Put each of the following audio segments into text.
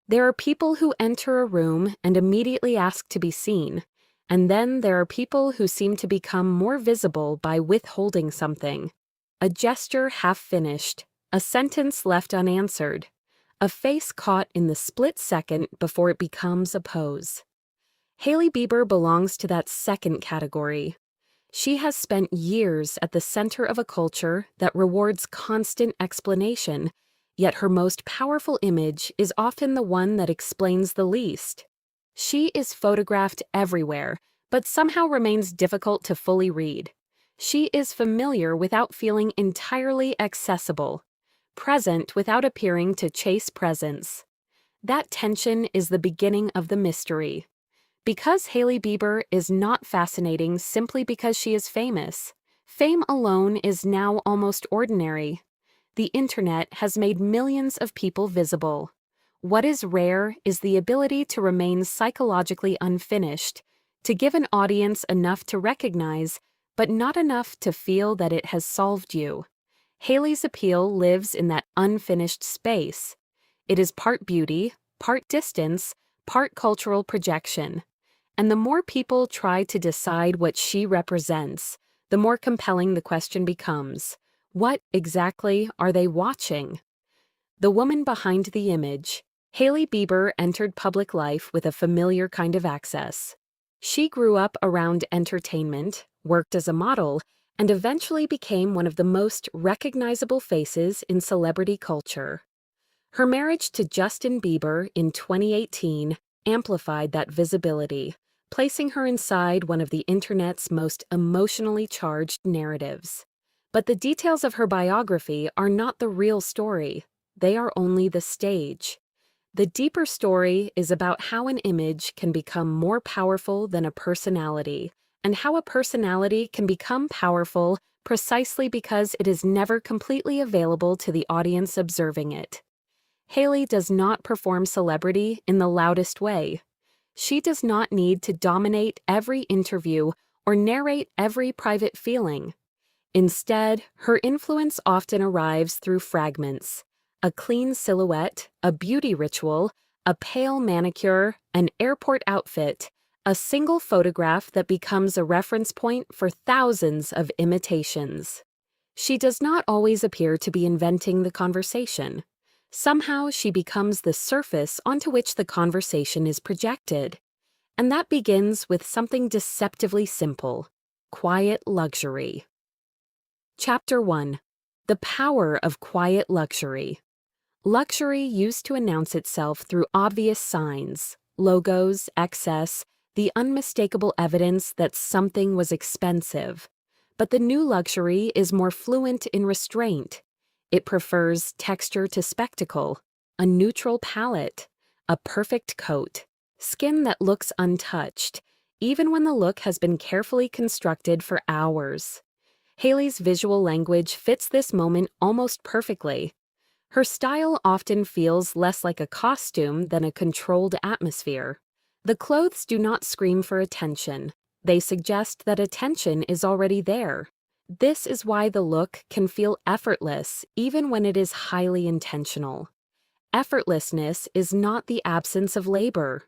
There are people who enter a room and immediately ask to be seen, and then there are people who seem to become more visible by withholding something. A gesture half finished, a sentence left unanswered, a face caught in the split second before it becomes a pose. Hailey Bieber belongs to that second category. She has spent years at the center of a culture that rewards constant explanation, yet her most powerful image is often the one that explains the least. She is photographed everywhere, but somehow remains difficult to fully read. She is familiar without feeling entirely accessible, present without appearing to chase presence. That tension is the beginning of the mystery. Because Hailey Bieber is not fascinating simply because she is famous, fame alone is now almost ordinary. The internet has made millions of people visible. What is rare is the ability to remain psychologically unfinished, to give an audience enough to recognize, but not enough to feel that it has solved you. Hailey's appeal lives in that unfinished space. It is part beauty, part distance, part cultural projection. And the more people try to decide what she represents, the more compelling the question becomes. What exactly are they watching? The woman behind the image. Hailey Bieber entered public life with a familiar kind of access. She grew up around entertainment, worked as a model, and eventually became one of the most recognizable faces in celebrity culture. Her marriage to Justin Bieber in 2018 amplified that visibility, placing her inside one of the internet's most emotionally charged narratives. But the details of her biography are not the real story. They are only the stage. The deeper story is about how an image can become more powerful than a personality, and how a personality can become powerful precisely because it is never completely available to the audience observing it. Hailey does not perform celebrity in the loudest way. She does not need to dominate every interview or narrate every private feeling. Instead, her influence often arrives through fragments: a clean silhouette, a beauty ritual, a pale manicure, an airport outfit, a single photograph that becomes a reference point for thousands of imitations. She does not always appear to be inventing the conversation. Somehow she becomes the surface onto which the conversation is projected. And that begins with something deceptively simple: quiet luxury. Chapter 1. The Power of Quiet Luxury. Luxury used to announce itself through obvious signs, logos, excess, the unmistakable evidence that something was expensive. But the new luxury is more fluent in restraint. It prefers texture to spectacle, a neutral palette, a perfect coat, skin that looks untouched, even when the look has been carefully constructed for hours. Hailey's visual language fits this moment almost perfectly. Her style often feels less like a costume than a controlled atmosphere. The clothes do not scream for attention. They suggest that attention is already there. This is why the look can feel effortless even when it is highly intentional. Effortlessness is not the absence of labor.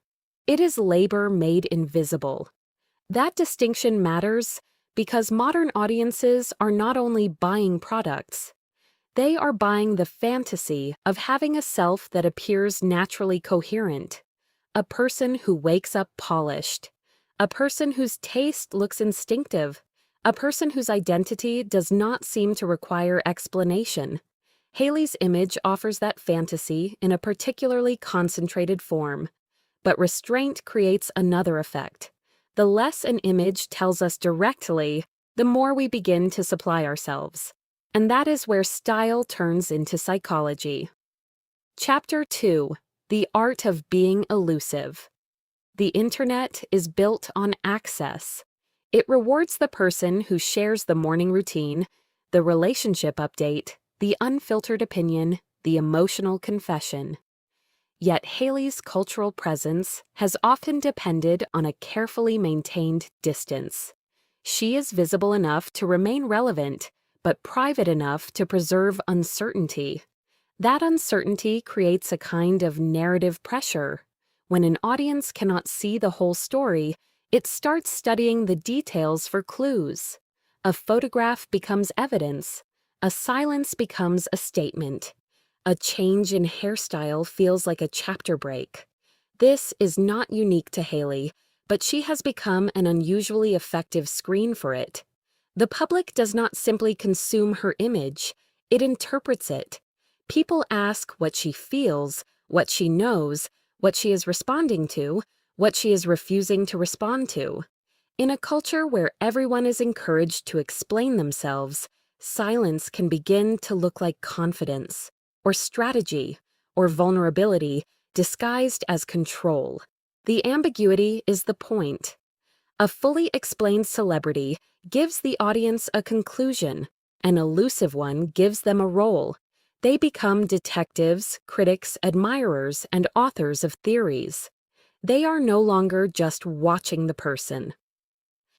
It is labor made invisible. That distinction matters because modern audiences are not only buying products, they are buying the fantasy of having a self that appears naturally coherent, a person who wakes up polished, a person whose taste looks instinctive, a person whose identity does not seem to require explanation. Hailey's image offers that fantasy in a particularly concentrated form. But restraint creates another effect. The less an image tells us directly, the more we begin to supply ourselves. And that is where style turns into psychology. Chapter 2. The Art of Being Elusive. The internet is built on access. It rewards the person who shares the morning routine, the relationship update, the unfiltered opinion, the emotional confession. Yet Hailey's cultural presence has often depended on a carefully maintained distance. She is visible enough to remain relevant, but private enough to preserve uncertainty. That uncertainty creates a kind of narrative pressure. When an audience cannot see the whole story, it starts studying the details for clues. A photograph becomes evidence. A silence becomes a statement. A change in hairstyle feels like a chapter break. This is not unique to Hailey, but she has become an unusually effective screen for it. The public does not simply consume her image, it interprets it. People ask what she feels, what she knows, what she is responding to, what she is refusing to respond to. In a culture where everyone is encouraged to explain themselves, silence can begin to look like confidence, or strategy, or vulnerability disguised as control. The ambiguity is the point. A fully explained celebrity gives the audience a conclusion. An elusive one gives them a role. They become detectives, critics, admirers, and authors of theories. They are no longer just watching the person.